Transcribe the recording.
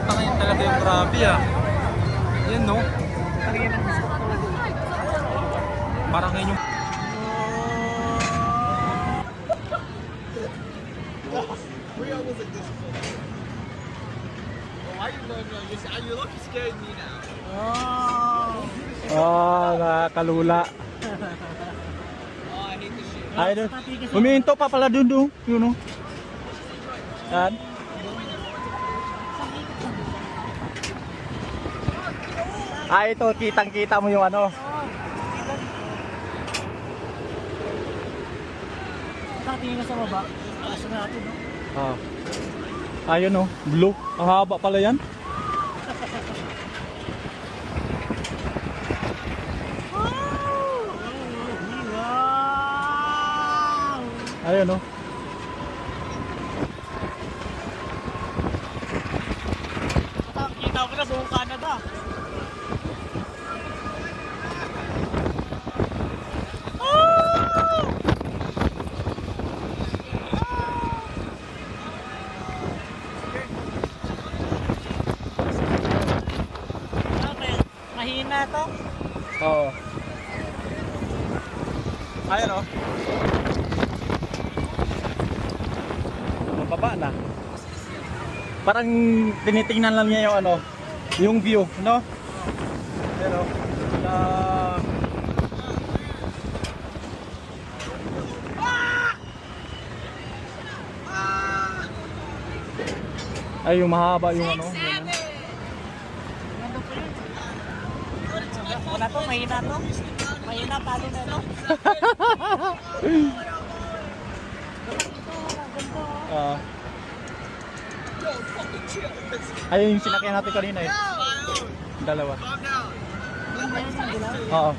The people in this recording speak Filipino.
Puta ngayon talaga yung grabe ah. Yan no? Parang ngayon yung... We almost like this. Why you no? You look scared me now. Nakakalula. Oh, I hate this shit. Ay, humihinto pa pala dun. Yun o. Yan. Ito, kitang-kita mo yung ano. Tingin ka sa baba. Taas na natin, no? Ayun o, blue. Ang haba pala yan. Ayun o. Kita ko na buong Canada. Mahina to. Oo. Ayun o. Mababa na. Parang tinitingnan lang niya yung ano, yung view, no? Pero ay yung mahaba yung ano. Wala to, mahina to. Mahina, talo na to. Ayun yung sinakyan natin kanina eh. Dalawa. Calm down. Oo.